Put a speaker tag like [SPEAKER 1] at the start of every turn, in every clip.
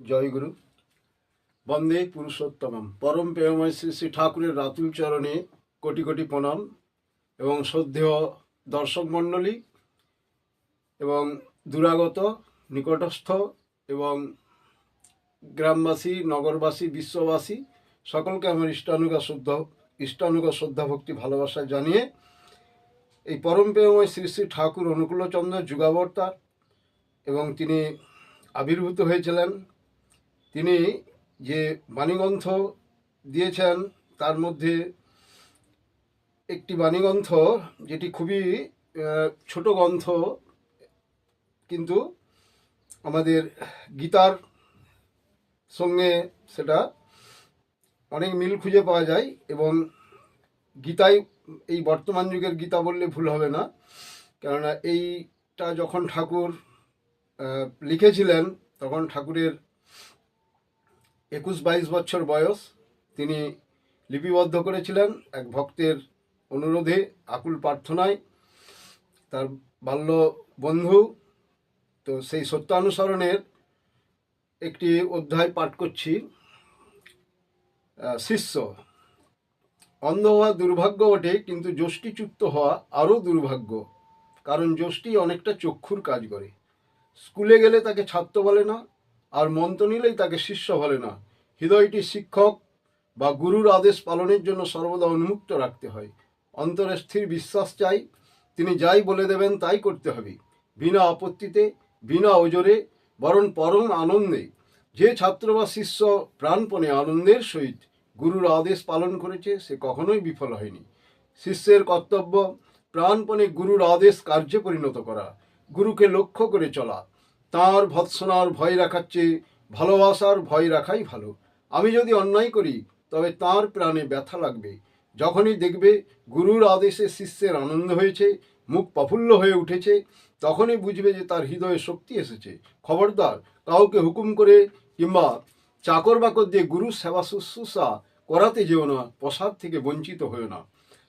[SPEAKER 1] জয় গুরু। বন্দে পুরুষোত্তমম। পরম প্রেমময় শ্রী শ্রী ঠাকুরের রাতুল চরণে কোটি কোটি প্রণাম এবং শ্রদ্ধেয় দর্শক মণ্ডলী এবং দূরাগত নিকটস্থ এবং গ্রামবাসী, নগরবাসী, বিশ্ববাসী সকলকে আমার ইষ্টানুগ শ্রদ্ধা ভক্তি ভালোবাসা জানিয়ে এই পরম প্রেমময় শ্রী শ্রী ঠাকুর অনুকূলচন্দ্র যুগাবতার এবং তিনি আবির্ভূত হয়েছিলেন। তিনি যে বাণীগ্রন্থ দিয়েছেন তার মধ্যে একটি বাণীগ্রন্থ যেটি খুবই ছোট গ্রন্থ, কিন্তু আমাদের গীতার সঙ্গে সেটা অনেক মিল খুঁজে পাওয়া যায় এবং গীতায়, এই বর্তমান যুগের গীতা বললে ভুল হবে না, কেননা এইটা যখন ঠাকুর লিখেছিলেন তখন ঠাকুরের 21-22 বছর বয়স। তিনি লিপিবদ্ধ করেছিলেন এক ভক্তের অনুরোধে, আকুল প্রার্থনায়, তার বাল্য বন্ধু। তো সেই সত্যানুসরণের একটি অধ্যায় পাঠ করছি। শিষ্য। অন্ধ হওয়া দুর্ভাগ্য বটে, কিন্তু যষ্টিচ্যুত হওয়া আরও দুর্ভাগ্য, কারণ যষ্টি অনেকটা চক্ষুর কাজ করে। স্কুলে গেলে তাকে ছাত্র বলে না, আর মন্ত্র নিলেই তাকে শিষ্য বলে না। হৃদয়টি শিক্ষক বা গুরুর আদেশ পালনের জন্য সর্বদা উন্মুক্ত রাখতে হয়। অন্তরে স্থির বিশ্বাস চাই, তিনি যাই বলে দেবেন তাই করতে হবে, বিনা আপত্তিতে, বিনা ওজরে, বরং পরম আনন্দে। যে ছাত্র বা শিষ্য প্রাণপণে আনন্দের সহিত গুরুর আদেশ পালন করেছে সে কখনোই বিফল হয়নি। শিষ্যের কর্তব্য প্রাণপণে গুরুর আদেশ কার্যে পরিণত করা, গুরুকে লক্ষ্য করে চলা। তাঁর ভৎসনার ভয় রাখার চেয়ে ভালোবাসার ভয় রাখাই ভালো। আমি যদি অন্যায় করি তবে তাঁর প্রাণে ব্যথা লাগবে। যখনই দেখবে গুরুর আদেশে শিষ্যের আনন্দ হয়েছে, মুখ প্রফুল্ল হয়ে উঠেছে, তখনই বুঝবে যে তার হৃদয়ে শক্তি এসেছে। খবরদার কাউকে হুকুম করে কিংবা চাকর বাকর দিয়ে গুরু সেবা শুশ্রূষা করাতে যেও না, প্রসাদ থেকে বঞ্চিত হয়েও না।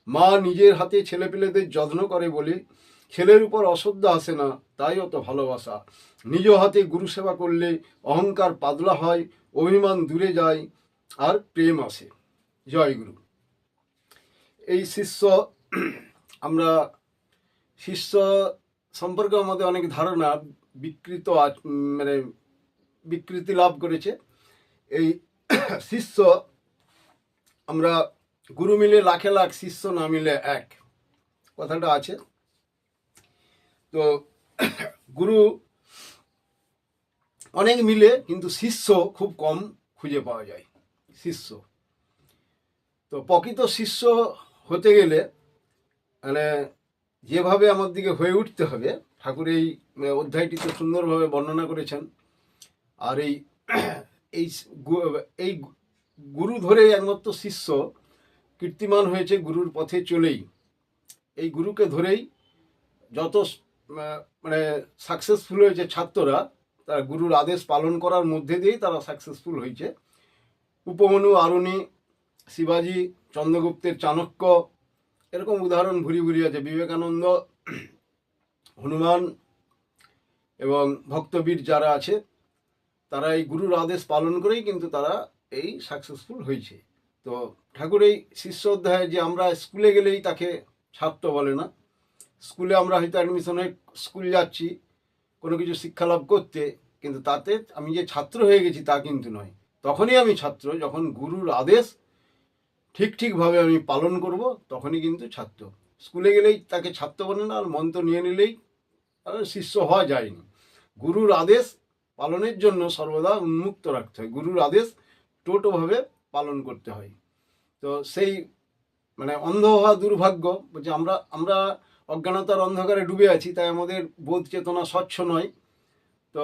[SPEAKER 1] মা নিজের হাতে ছেলেপেলেদের যত্ন করে বলে ছেলের উপর অশ্রদ্ধা আসে না, তাই অত ভালোবাসা। নিজ হাতে গুরু সেবা করলে অহংকার পাতলা হয়, অভিমান দূরে যায়, আর প্রেম আসে। জয় গুরু। এই শিষ্য, আমরা শিষ্য সম্পর্কে আমাদের অনেক ধারণা বিকৃতি লাভ করেছে। এই শিষ্য, আমরা গুরু মিলে লাখে লাখ, শিষ্য না মিলে এক, কথাটা আছে। তো গুরু অনেক মিলে, কিন্তু শিষ্য খুব কম খুঁজে পাওয়া যায়। শিষ্য, তো প্রকৃত শিষ্য হতে গেলে মানে যেভাবে আমার দিকে হয়ে উঠতে হবে, ঠাকুর এই অধ্যায়টিতে সুন্দরভাবে বর্ণনা করেছেন। আর এই এই গুরু ধরে একমাত্র শিষ্য কীর্তিমান হয়েছে, গুরুর পথে চলেই। এই গুরুকে ধরেই যত সাকসেসফুল হয়েছে ছাত্ররা, তারা গুরুর আদেশ পালন করার মধ্যে দিয়েই তারা সাকসেসফুল হয়েছে। উপমনু, আরুণী, শিবাজি, চন্দ্রগুপ্তের চাণক্য, এরকম উদাহরণ ভুরি ভুরি আছে। বিবেকানন্দ, হনুমান এবং ভক্তবীর যারা আছে, তারা এই গুরুর আদেশ পালন করেই কিন্তু তারা এই সাকসেসফুল হয়েছে। তো ঠাকুর এই শিষ্য অধ্যায়ে, যে আমরা স্কুলে গেলেই তাকে ছাত্র বলে না। স্কুলে আমরা হয়তো অ্যাডমিশন হয়ে স্কুল যাচ্ছি কোনো কিছু শিক্ষা লাভ করতে, কিন্তু তাতে আমি যে ছাত্র হয়ে গেছি তা কিন্তু নয়। তখনই আমি ছাত্র যখন গুরুর আদেশ ঠিকভাবে আমি পালন করব, তখনই কিন্তু ছাত্র। স্কুলে গেলেই তাকে ছাত্র বলে না, আর মন্ত্র নিয়ে নিলেই শিষ্য হওয়া যায়নি। গুরুর আদেশ পালনের জন্য সর্বদা উন্মুক্ত রাখতে হয়, গুরুর আদেশ টোটোভাবে পালন করতে হয়। তো সেই অন্ধ হওয়া দুর্ভাগ্য, বলছে আমরা অজ্ঞানতার অন্ধকারে ডুবে আছি, তাই আমাদের বোধ চেতনা স্বচ্ছ নয়। তো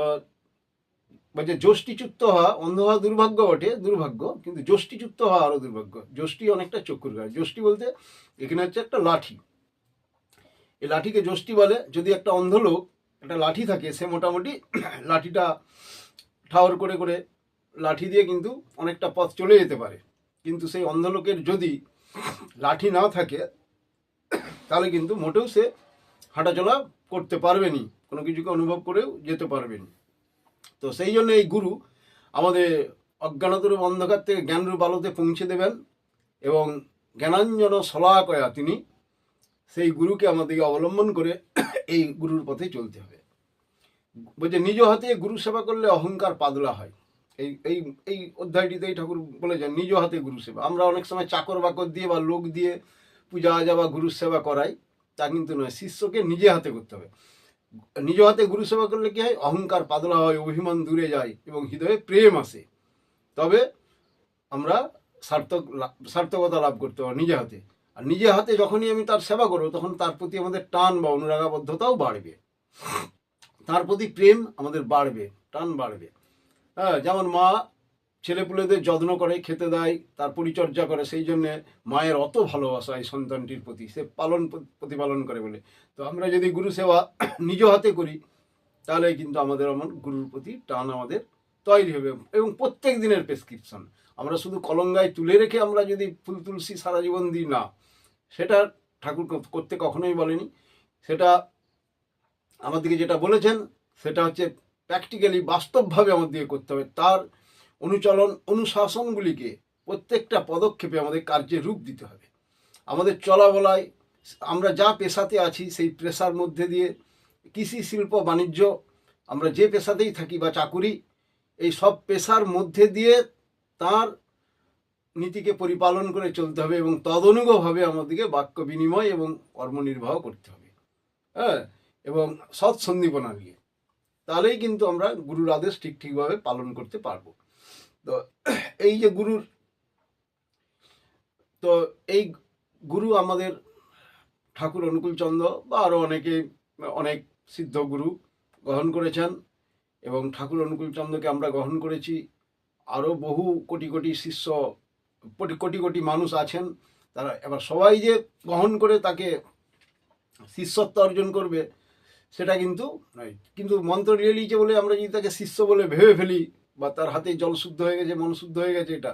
[SPEAKER 1] বলছে যষ্টিচ্যুত হওয়া, অন্ধ হওয়া দুর্ভাগ্য বটে, দুর্ভাগ্য, কিন্তু যষ্টিচ্যুত হওয়া আরও দুর্ভাগ্য। যষ্টি অনেকটা চক্ষুর কাজ। যষ্টি বলতে এখানে হচ্ছে একটা লাঠি। এই লাঠিকে যষ্টি বলে। যদি একটা অন্ধ লোক একটা লাঠি থাকে, সে মোটামুটি লাঠিটা ঠাওর করে করে লাঠি দিয়ে কিন্তু অনেকটা পথ চলে যেতে পারে। কিন্তু সেই অন্ধ লোকের যদি লাঠি না থাকে, তাহলে কিন্তু মোটেও সে হাঁটাচলা করতে পারবে নি, কোনো কিছুকে অনুভব করেও যেতে পারবেন। তো সেই জন্য এই গুরু আমাদের অজ্ঞানতরূপ অন্ধকার থেকে জ্ঞানরূপ আলোতে পৌঁছে দেবেন, এবং জ্ঞানাঞ্জন শলাকয়া তিনি, সেই গুরুকে আমাদেরকে অবলম্বন করে এই গুরুর পথে চলতে হবে। বলছে নিজ হাতে গুরু সেবা করলে অহংকার পাতলা হয়। এই এই এই অধ্যায়টিতেই ঠাকুর বলেছেন নিজ হাতে গুরু সেবা। আমরা অনেক সময় চাকর বাকর দিয়ে বা লোক দিয়ে পূজা আজা বা গুরু সেবা করাই, তা কিন্তু নয়। শিষ্যকে নিজে হাতে করতে হবে। নিজ হাতে গুরু সেবা করলে কি হয়? অহংকার পাতলা হয়, অভিমান দূরে যায় এবং হৃদয়ে প্রেম আসে। তবে আমরা সার্থকতা লাভ করতে হবে নিজে হাতে। আর নিজে হাতে যখনই আমি তার সেবা করবো, তখন তার প্রতি আমাদের টান বা অনুরাগাবদ্ধতাও বাড়বে, তার প্রতি প্রেম আমাদের বাড়বে, টান বাড়বে। হ্যাঁ, যেমন মা ছেলেপুলেদের যত্ন করে, খেতে দেয়, তার পরিচর্যা করে, সেই জন্যে মায়ের অত ভালোবাসা এই সন্তানটির প্রতি, সে প্রতিপালন করে বলে। তো আমরা যদি গুরু সেবা নিজ হাতে করি, তাহলে কিন্তু আমাদের গুরুর প্রতি টান আমাদের তৈরি হবে। এবং প্রত্যেক দিনের প্রেসক্রিপশন, আমরা শুধু কলঙ্গায় তুলে রেখে আমরা যদি ফুল তুলসী সারা জীবন দিই না, সেটা ঠাকুর করতে কখনোই বলেনি। সেটা আমাদেরকে যেটা বলেছেন সেটা হচ্ছে প্র্যাকটিক্যালি, বাস্তবভাবে আমাদেরকে করতে হবে। তার অনুশাসনগুলিকে প্রত্যেকটা পদক্ষেপে আমাদের কার্যে রূপ দিতে হবে। আমাদের চলাবলায় আমরা যা পেশাতে আছি, সেই পেশার মধ্যে দিয়ে কৃষি, শিল্প, বাণিজ্য, আমরা যে পেশাতেই থাকি বা চাকুরি, এই সব পেশার মধ্যে দিয়ে তার নীতিকে পরিপালন করে চলতে হবে, এবং তদনুগভাবে আমাদেরকে বাক্য বিনিময় এবং কর্মনির্বাহ করতে হবে। হ্যাঁ, এবং সৎ সন্দীপনা নিয়ে, তাহলেই কিন্তু আমরা গুরুর আদেশ ঠিকভাবে পালন করতে পারবো। তো এই যে গুরুর, তো এই গুরু আমাদের ঠাকুর অনুকূলচন্দ্র বা আরও অনেক সিদ্ধ গুরু গ্রহণ করেছেন, এবং ঠাকুর অনুকূলচন্দ্রকে আমরা গ্রহণ করেছি। আরও বহু কোটি কোটি শিষ্য, কোটি কোটি মানুষ আছেন। তারা এবার সবাই যে গ্রহণ করে তাকে শিষ্যত্ব অর্জন করবে সেটা কিন্তু নয়। কিন্তু মন্ত্র নিয়ে নিয়েছে বলে আমরা যদি তাকে শিষ্য বলে ভেবে ফেলি, বা তার হাতে জল শুদ্ধ হয়ে গেছে, মন শুদ্ধ হয়ে গেছে, এটা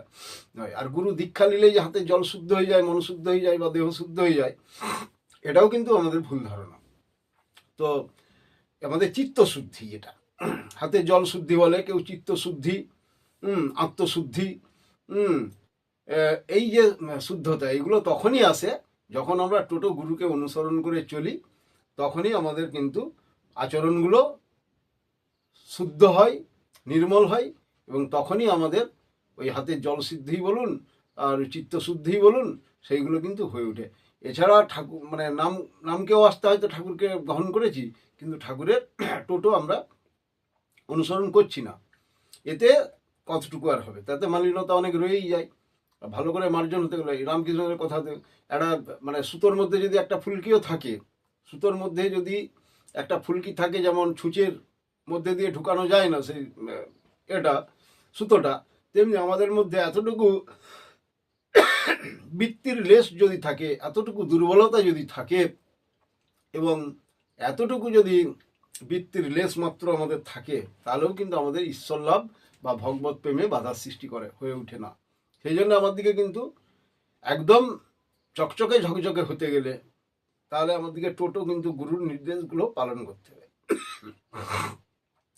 [SPEAKER 1] নয়। আর গুরু দীক্ষা নিলেই যে হাতে জল শুদ্ধ হয়ে যায়, মন শুদ্ধ হয়ে যায় বা দেহ শুদ্ধ হয়ে যায়, এটাও কিন্তু আমাদের ভুল ধারণা। তো আমাদের চিত্তশুদ্ধি, যেটা হাতে জল শুদ্ধি বলে, কেউ চিত্তশুদ্ধি, আত্মশুদ্ধি, এই যে শুদ্ধতা, এগুলো তখনই আসে যখন আমরা টোটো গুরুকে অনুসরণ করে চলি। তখনই আমাদের কিন্তু আচরণগুলো শুদ্ধ হয়, নির্মল হয়, এবং তখনই আমাদের ওই হাতের জল সিদ্ধি বলুন আর চিত্তশুদ্ধি বলুন, সেইগুলো কিন্তু হয়ে ওঠে। এছাড়া ঠাকুর নামকেও আসতে হয়তো ঠাকুরকে গ্রহণ করেছি, কিন্তু ঠাকুরের টোটো আমরা অনুসরণ করছি না, এতে কতটুকু আর হবে? তাতে মালিন্যতা অনেক রয়েই যায়। ভালো করে মার্জন হতে গেলে রামকৃষ্ণের কথাতে একটা সুতোর মধ্যে যদি একটা ফুলকিও থাকে, সুতোর মধ্যে যদি একটা ফুলকি থাকে, যেমন ছুঁচের মধ্যে দিয়ে ঢুকানো যায় না সেই সুতোটা, তেমনি আমাদের মধ্যে এতটুকু বৃত্তির লেশ যদি থাকে, এতটুকু দুর্বলতা যদি থাকে, এবং এতটুকু যদি বৃত্তির লেশ মাত্র আমাদের থাকে, তাহলেও কিন্তু আমাদের ঈশ্বর লাভ বা ভগবত প্রেমে বাধার সৃষ্টি হয়ে ওঠে না। সেই জন্য আমাদেরকে কিন্তু একদম চকচকে ঝকঝকে হতে গেলে, তাহলে আমাদেরকে টোটো কিন্তু গুরুর নির্দেশগুলো পালন করতে হবে।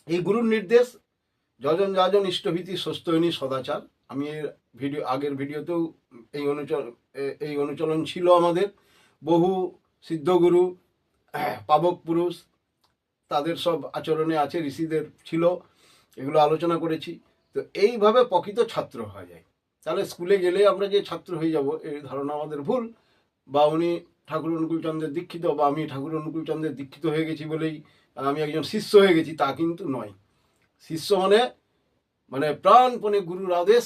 [SPEAKER 1] এই গুরুর নির্দেশ যজন যাজন ইষ্টভীতি স্বস্ত্যয়নী সদাচার, আমি আগের ভিডিওতেও এই অনুচলন ছিল আমাদের। বহু সিদ্ধগুরু, পাবক পুরুষ, তাদের সব আচরণে আছে, ঋষিদের ছিল, এগুলো আলোচনা করেছি। তো এইভাবে প্রকৃত ছাত্র হওয়া যায়। তাহলে স্কুলে গেলে আমরা যে ছাত্র হয়ে যাব, এই ধারণা আমাদের ভুল। বা উনি ঠাকুর অনুকূলচন্দ্রের দীক্ষিত, বা আমি ঠাকুর অনুকূলচন্দ্রের দীক্ষিত হয়ে গেছি বলেই আমি একজন শিষ্য হয়ে গেছি, তা কিন্তু নয়। শিষ্য মানে প্রাণপণে গুরুর আদেশ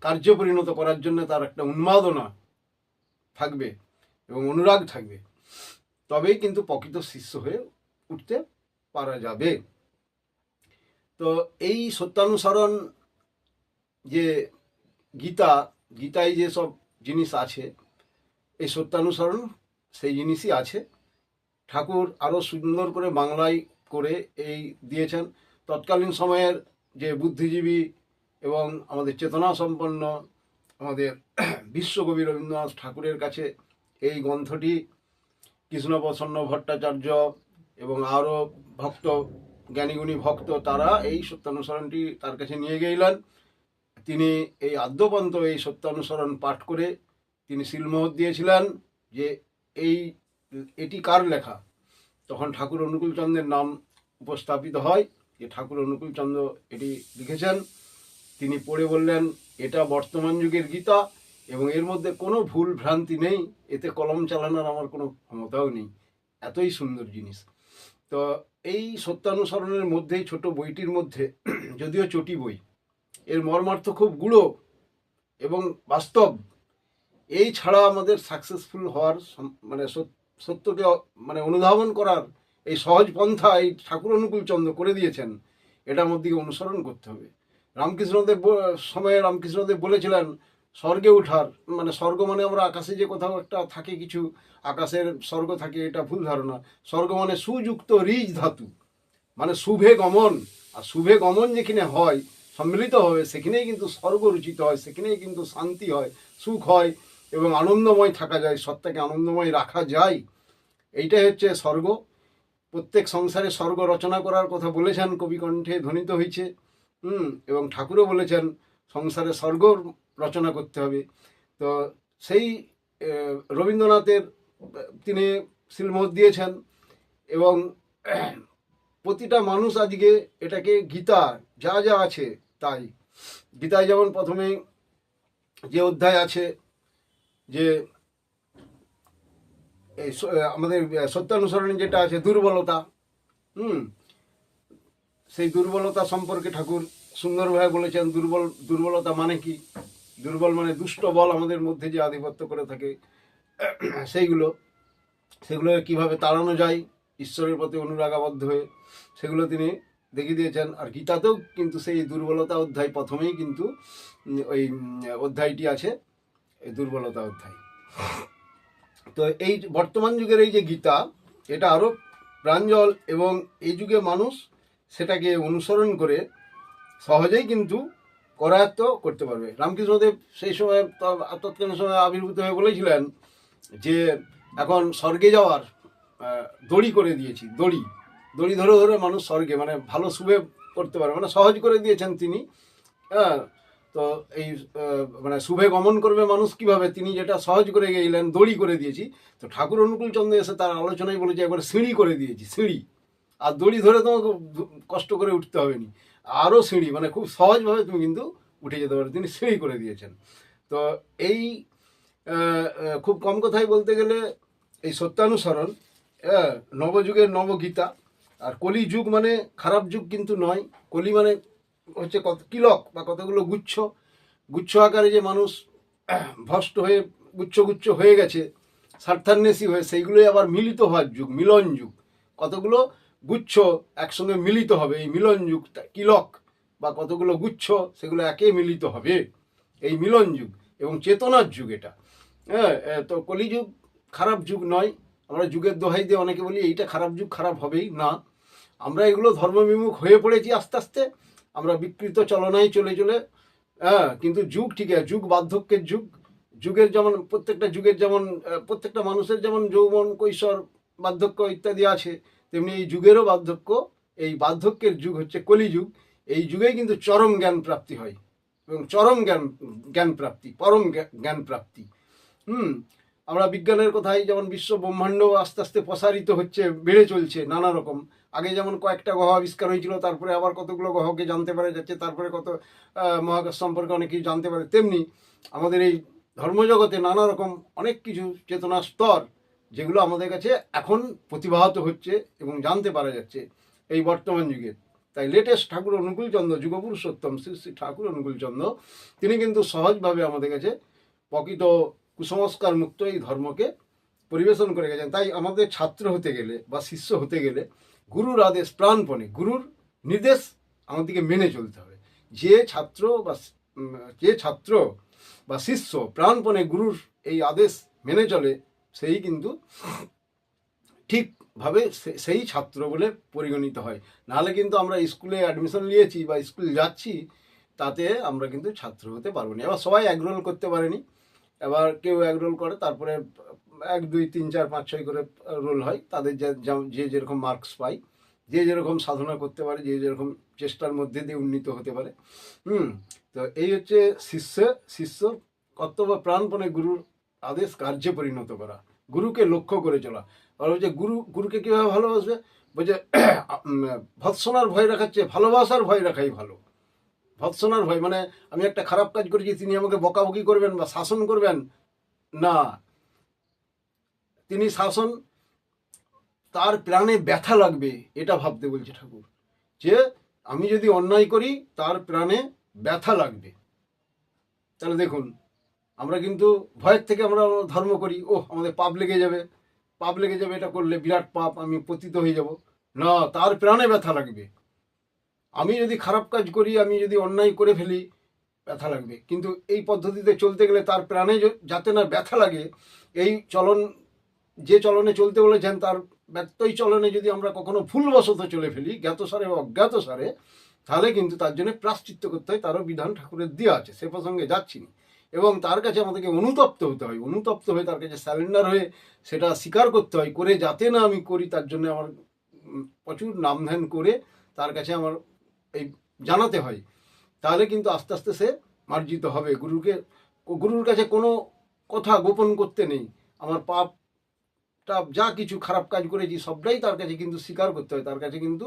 [SPEAKER 1] কার্য পরিণত করার জন্য তার একটা উন্মাদনা থাকবে এবং অনুরাগ থাকবে, তবেই কিন্তু প্রকৃত শিষ্য হয়ে উঠতে পারা যাবে। তো এই সত্যানুসরণ, যে গীতায় যে সব জিনিস আছে, এই সত্যানুসরণ সেই জিনিসই আছে। ঠাকুর আরও সুন্দর করে বাংলায় করে এই দিয়েছেন। তৎকালীন সময়ের যে বুদ্ধিজীবী এবং আমাদের চেতনা সম্পন্ন আমাদের বিশ্বকবি রবীন্দ্রনাথ ঠাকুরের কাছে এই গ্রন্থটি কৃষ্ণপ্রসন্ন ভট্টাচার্য, এবং আরও ভক্ত, জ্ঞানীগুণী ভক্ত, তারা এই সত্যানুসরণটি তার কাছে নিয়ে গেলেন। তিনি এই আদ্যপন্ত এই সত্যানুসরণ পাঠ করে তিনি সিলমোহর দিয়েছিলেন যে এটি কার লেখা। তখন ঠাকুর অনুকূলচন্দ্রের নাম উপস্থাপিত হয় যে ঠাকুর অনুকূলচন্দ্র এটি লিখেছেন। তিনি পড়ে বললেন, এটা বর্তমান যুগের গীতা এবং এর মধ্যে কোনো ভুল ভ্রান্তি নেই, এতে কলম চালানোর আমার কোনো ক্ষমতাও নেই, এতই সুন্দর জিনিস। তো এই সত্যানুসরণের মধ্যেই ছোট বইটির মধ্যে, যদিও চটি বই, এর মর্মার্থ খুব গূঢ় এবং বাস্তব। এই ছাড়া আমাদের সাকসেসফুল হওয়ার মানে সত্যকে মানে অনুধাবন করার এই সহজ পন্থা এই ঠাকুর অনুকূলচন্দ্র করে দিয়েছেন, এটার মধ্যে অনুসরণ করতে হবে। রামকৃষ্ণদেব সময়ে রামকৃষ্ণদেব বলেছিলেন স্বর্গে ওঠার, মানে স্বর্গ মানে আমরা আকাশে যে কোথাও একটা থাকে কিছু আকাশের স্বর্গ থাকে, এটা ভুল ধারণা। স্বর্গ মানে সুযুক্ত রিজ ধাতু, মানে শুভে গমন। আর শুভে গমন যেখানে হয়, সম্মিলিত হবে, সেখানেই কিন্তু স্বর্গ রচিত হয়, সেখানেই কিন্তু শান্তি হয়, সুখ হয় এবং আনন্দময় থাকা যায়, সত্তাকে আনন্দময় রাখা যায়। এইটাই হচ্ছে স্বর্গ। প্রত্যেক সংসারে স্বর্গ রচনা করার কথা বলেছেন, কবিকণ্ঠে ধ্বনিত হয়েছে। এবং ঠাকুরও বলেছেন সংসারে স্বর্গ রচনা করতে হবে। তো সেই রবীন্দ্রনাথের তিনি সিলমোহর দিয়েছেন এবং প্রতিটা মানুষ আজকে এটাকে গীতা যা যা আছে তাই। গীতায় যেমন প্রথমে যে অধ্যায় আছে যে আমাদের সত্যানুসরণে যেটা আছে দুর্বলতা, সেই দুর্বলতা সম্পর্কে ঠাকুর সুন্দরভাবে বলেছেন। দুর্বলতা মানে কি? দুর্বল মানে দুষ্ট বল আমাদের মধ্যে যে আধিপত্য করে থাকে, সেগুলো কিভাবে তাড়ানো যায় ঈশ্বরের প্রতি অনুরাগাবদ্ধ হয়ে, সেগুলো তিনি দেখিয়ে দিয়েছেন। আর গীতাতেও কিন্তু সেই দুর্বলতা অধ্যায় প্রথমেই কিন্তু ওই অধ্যায়টি আছে, এই দুর্বলতা অধ্যায়। তো এই বর্তমান যুগের এই যে গীতা, এটা আরও প্রাঞ্জল এবং এই যুগে মানুষ সেটাকে অনুসরণ করে সহজেই কিন্তু করায়ত্ত করতে পারবে। রামকৃষ্ণদেব সেই সময় তৎকালীন সময় আবির্ভূত হয়ে বলেছিলেন যে এখন স্বর্গে যাওয়ার দড়ি করে দিয়েছি, দড়ি ধরে ধরে মানুষ স্বর্গে মানে ভালো শুভে করতে পারে, মানে সহজ করে দিয়েছেন তিনি। তো এই মানে শুভে গমন করবে মানুষ কিভাবে, তিনি যেটা সহজ করে গেলেন, দড়ি করে দিয়েছি। তো ঠাকুর অনুকূলচন্দ্র এসে তার আলোচনায় বলেছে একবারে সিঁড়ি করে দিয়েছি, সিঁড়ি। আর দড়ি ধরে তোমাকে কষ্ট করে উঠতে হবে না, আরও সিঁড়ি, মানে খুব সহজভাবে তুমি কিন্তু উঠে যেতে পারো, তিনি সিঁড়ি করে দিয়েছেন। তো এই খুব কম কথাই বলতে গেলে এই সত্যানুসরণ নবযুগের নবগীতা। আর কলি যুগ মানে খারাপ যুগ কিন্তু নয়। কলি মানে হচ্ছে কত কিলক বা কতগুলো গুচ্ছ আকারে যে মানুষ ভ্রষ্ট হয়ে গুচ্ছ হয়ে গেছে, স্বার্থান্বেষী হয়ে, সেইগুলোই আবার মিলিত হওয়ার যুগ, মিলন যুগ। কতগুলো গুচ্ছ একসঙ্গে মিলিত হবে, এই মিলন যুগটা কিলক বা কতগুলো গুচ্ছ সেগুলো একে মিলিত হবে, এই মিলন যুগ এবং চেতনার যুগ এটা। তো কলিযুগ খারাপ যুগ নয়। আমরা যুগের দোহাই দিয়ে অনেকে বলি এইটা খারাপ যুগ, খারাপ হবেই না। আমরা এগুলো ধর্মবিমুখ হয়ে পড়েছি আস্তে আস্তে, আমরা বিকৃত চলনায় চলে কিন্তু যুগ ঠিক আছে, যুগ বার্ধক্যের যুগ। যুগের যেমন প্রত্যেকটা যুগের যেমন প্রত্যেকটা মানুষের যেমন যৌবন, কৈশোর, বার্ধক্য ইত্যাদি আছে, তেমনি এই যুগেরও বার্ধক্য, এই বার্ধক্যের যুগ হচ্ছে কলিযুগ। এই যুগেই কিন্তু চরম জ্ঞান প্রাপ্তি হয় এবং চরম জ্ঞান প্রাপ্তি, পরম জ্ঞান প্রাপ্তি। আমরা বিজ্ঞানের কথাই যেমন বিশ্ব ব্রহ্মাণ্ড আস্তে আস্তে প্রসারিত হচ্ছে, বেড়ে চলছে নানা রকম। আগে যেমন কয়েকটা গ্রহ আবিষ্কার হয়েছিল, তারপরে আবার কতগুলো গ্রহকে জানতে পারা যাচ্ছে, তারপরে কত মহাকাশ সম্পর্কে অনেক কিছু জানতে পারে। তেমনি আমাদের এই ধর্মজগতে নানা রকম অনেক কিছু চেতনার স্তর, যেগুলো আমাদের কাছে এখন প্রতিভাত হচ্ছে এবং জানতে পারা যাচ্ছে এই বর্তমান যুগে। তাই লেটেস্ট ঠাকুর অনুকূলচন্দ্র, যুগপুরুষোত্তম শ্রী শ্রী ঠাকুর অনুকূলচন্দ্র, তিনি কিন্তু সহজভাবে আমাদের কাছে প্রকৃত কুসংস্কার মুক্ত এই ধর্মকে পরিবেশন করে গেছেন। তাই আমাদের ছাত্র হতে গেলে বা শিষ্য হতে গেলে গুরুর আদেশ প্রাণপণে, গুরুর নির্দেশ আমাদেরকে মেনে চলতে হবে। যে ছাত্র বা শিষ্য প্রাণপণে গুরুর এই আদেশ মেনে চলে, সেই কিন্তু ঠিকভাবে সেই ছাত্র বলে পরিগণিত হয়। নাহলে কিন্তু আমরা স্কুলে অ্যাডমিশন নিয়েছি বা স্কুল যাচ্ছি, তাতে আমরা কিন্তু ছাত্র হতে পারবো না। এবার সবাই এগরোল করতে পারেনি, এবার কেউ এগরোল করে, তারপরে 1 2 3 4 5 6 করে রোল হয়, তাদের যে যেরকম মার্কস পায়, যে যেরকম সাধনা করতে পারে, যে যেরকম চেষ্টার মধ্যে দিয়ে উন্নীত হতে পারে। তো এই হচ্ছে শিষ্য কর্তব্য প্রাণপণে গুরুর আদেশ কার্যে পরিণত করা, গুরুকে লক্ষ্য করে চলা। আর বলছে গুরুকে কীভাবে ভালোবাসবে, বলছে ভৎসনার ভয় রাখাচ্ছে ভালোবাসার ভয় রাখাই ভালো। ভৎসনার ভয় মানে আমি একটা খারাপ কাজ করেছি, তিনি আমাকে বকাবকি করবেন বা শাসন করবেন না, তিনি শাসন, তার প্রাণে ব্যথা লাগবে এটা ভাবতে বলছে ঠাকুর, যে আমি যদি অন্যায় করি তার প্রাণে ব্যথা লাগবে। তাহলে দেখুন, আমরা কিন্তু ভয়ের থেকে আমরা ধর্ম করি, আমাদের পাপ লেগে যাবে, এটা করলে বিরাট পাপ, আমি পতিত হয়ে যাব। না, তার প্রাণে ব্যথা লাগবে। আমি যদি খারাপ কাজ করি, আমি যদি অন্যায় করে ফেলি, ব্যথা লাগবে। কিন্তু এই পদ্ধতিতে চলতে গেলে তার প্রাণে যাতে না ব্যথা লাগে, এই যে চলনে চলতে বলেছেন তার ব্যত্যয় চলনে যদি আমরা কখনো ভুলবশত চলে ফেলি, জ্ঞাতসারে বা অজ্ঞাতসারে, তাহলে কিন্তু তার জন্য প্রায়শ্চিত্ত করতে হয়, তারও বিধান ঠাকুরের দেওয়া আছে, সে প্রসঙ্গে যাচ্ছি না। এবং তার কাছে আমাদেরকে অনুতপ্ত হতে হয়, অনুতপ্ত হয়ে তার কাছে স্যালেন্ডার হয়ে সেটা স্বীকার করতে হয়, করে যাতে না আমি করি তার জন্য আমার প্রচুর নাম ধ্যান করে তার কাছে আমার এই জানাতে হয়। তাহলে কিন্তু আস্তে আস্তে সে মার্জিত হবে। গুরুর কাছে কোনো কথা গোপন করতে নেই। আমার পাপটা যা কিছু খারাপ কাজ করেছি সবটাই তার কাছে কিন্তু স্বীকার করতে হয়, তার কাছে কিন্তু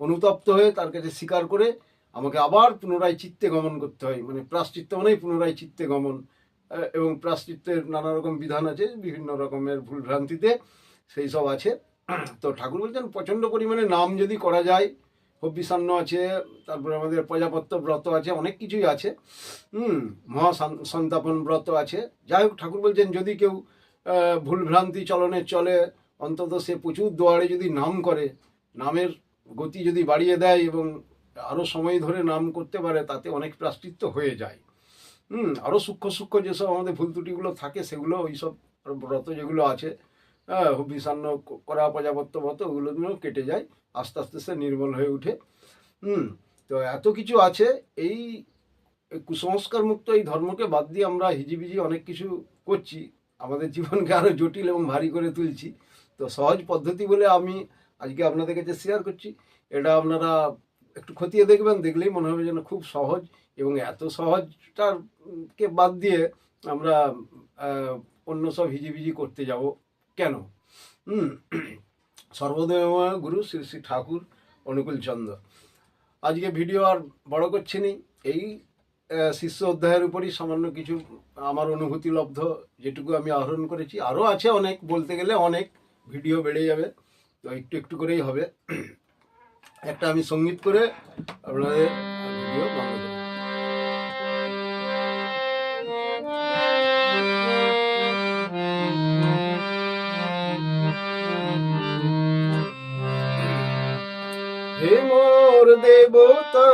[SPEAKER 1] অনুতপ্ত হয়ে তার কাছে স্বীকার করে আমাকে আবার পুনরায় চিত্তে গমন করতে হয়। মানে প্রায়শ্চিত্ত মানেই পুনরায় চিত্তে গমন, এবং প্রায়শ্চিত্তের নানা রকম বিধান আছে, বিভিন্ন রকমের ভুলভ্রান্তিতে সেই সব আছে। তো ঠাকুর বলছেন প্রচণ্ড পরিমাণে নাম যদি করা যায়, হব্বিষান্ন আছে, তারপরে আমাদের প্রজাপত্য ব্রত আছে, অনেক কিছুই আছে, মহা সন্তাপন ব্রত আছে। যাই হোক, ঠাকুর বলছেন যদি কেউ ভুলভ্রান্তি চলনে চলে, অন্তত সে প্রচুর দোয়ারে যদি নাম করে, নামের গতি যদি বাড়িয়ে দেয় এবং আরও সময় ধরে নাম করতে পারে, তাতে অনেক প্রায়শ্চিত্ত হয়ে যায়। আরও সূক্ষ্ম যেসব আমাদের ভুল ত্রুটিগুলো থাকে, সেগুলো ওইসব ব্রত যেগুলো আছে, হব্বিষান্ন করা, প্রজাপত্য ব্রত, ওগুলো কেটে যায়, আস্তে আস্তে সে নির্মল হয়ে উঠে। তো এত কিছু আছে। এই কুসংস্কার মুক্ত এই ধর্মকে বাদ দিয়ে আমরা হিজিবিজি অনেক কিছু করছি, আমাদের জীবনকে আরও জটিল এবং ভারী করে তুলছি। তো সহজ পদ্ধতি বলে আমি আজকে আপনাদের কাছে শেয়ার করছি। এটা আপনারা একটু খতিয়ে দেখবেন, দেখলেই মনে হবে যেন খুব সহজ, এবং এত সহজটাকে বাদ দিয়ে আমরা অন্য সব হিজিবিজি করতে যাব কেন? সর্বদেবময় গুরু শ্রী শ্রী ঠাকুর অনুকূল চন্দ্র। আজকে ভিডিও আর বড় করছি নি, এই শিষ্য অধ্যায়ের উপরই সামান্য কিছু আমার অনুভূতি লব্ধ যেটুকু আমি আহরণ করেছি। আরও আছে অনেক, বলতে গেলে অনেক, ভিডিও বেড়ে যাবে, তো একটু একটু করেই হবে। একটা আমি সঙ্গীত করে আপনাদের ভিডিও বন্ধ করি। হে মোর দেবতা,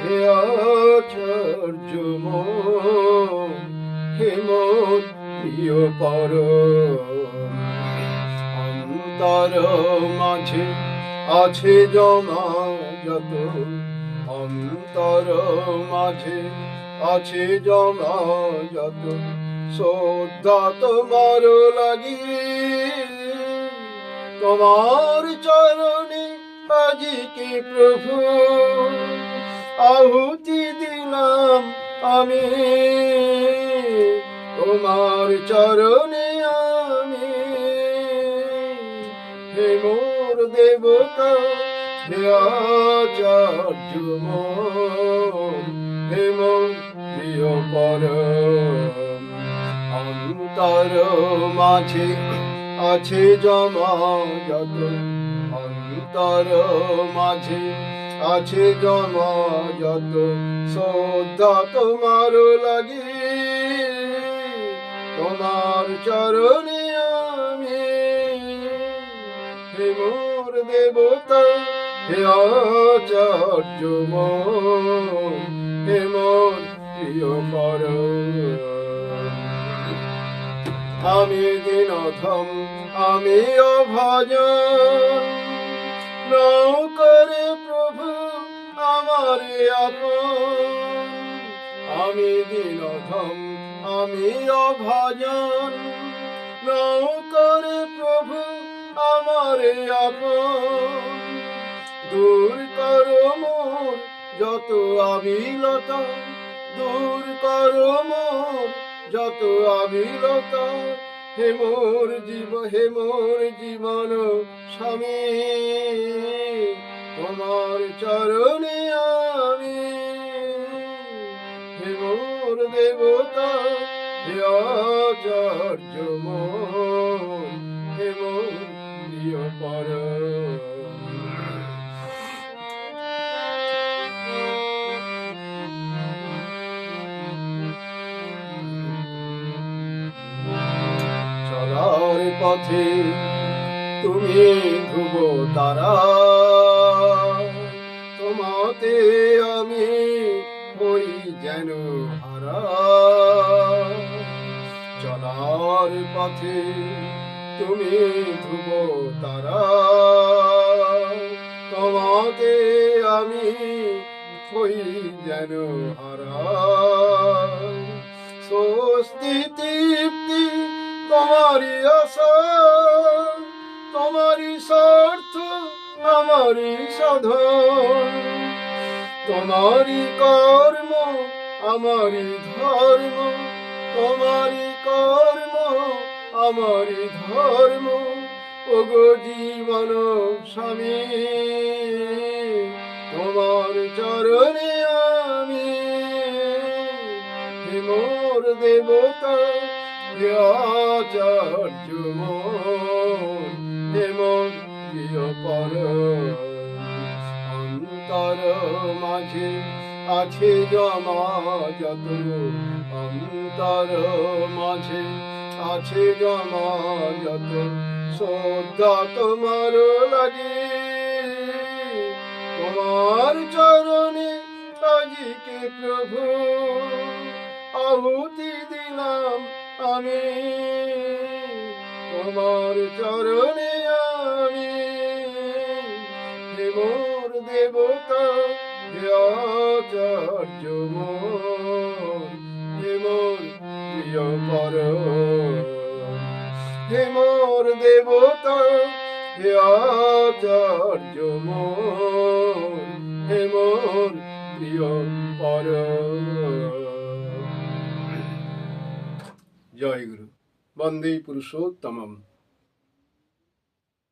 [SPEAKER 1] হে আচার্য মোর, হে মোর প্রিয় পর, অন্তর মাঝে আছে জমা যত, অন্তর মাঝে আছে জমা যত, শ্রদ্ধা তোমার লাগি, তোমার চরণে আজিকে প্রভু আহুতি দিলাম আমি, তোমার চরণে আমি। হে মোর দেবতা, হে আচার্য মোর, হে মোর প্রিয় পরম, অন্তর মাঝে আছে জমা যত, অন্তর মাঝে আছে জমা যত, শ্রদ্ধা তোমার লাগি, তোমার চরণে আমি। হে মোর দেবতা, হে আচার্য মোর, হে মোর প্রিয় পরম, আমি দীনধম, আমি অভাজন, নাও করে প্রভু আমারে আপন। আমি দীনধম, আমি অভাজন, নাও করে প্রভু আমারে আপন, দূর করো মোর যত আবিলতা, দূর করো মোর যত আবিলতা। হে মোর জীবন স্বামী, তোমার চরণে আমি। হে মোর দেবতা, হে আচার্য মোর, হে মোর প্রিয় পরম। চলার পথে তুমি ধ্রুব তারা, তোমাতে আমি হই যেন হারা। চলার পথে তুমি ধ্রুব তারা, তোমাতে আমি হই যেন হারা। স্বস্তি তৃপ্তি তোমারি আশা, তোমারি স্বার্থ আমারি সাধন, তোমারি কর্ম আমারি ধর্ম, তোমারি কর্ম আমারি ধর্ম। ওগো জীবন স্বামী, তোমার চরণে আমি। হে মোর দেবতা, হে আচার্য মোর, হে মোর প্রিয় পরম। অন্তর মাঝে আছে জমা যত, অন্তর মাঝে আছে জমা যত, শ্রদ্ধা তোমার লাগি। তোমার চরণে আজিকে প্রভু আহুতি দিলাম আমি, তোমার চরণে আমি। হে মোর দেবতা, হে আচার্য মোর, হে মোর প্রিয় পরম। হে মোর দেবতা, হে আচার্য মোর, হে মোর প্রিয় পরম। জয় গুরু। বন্দে পুরুষোত্তমম।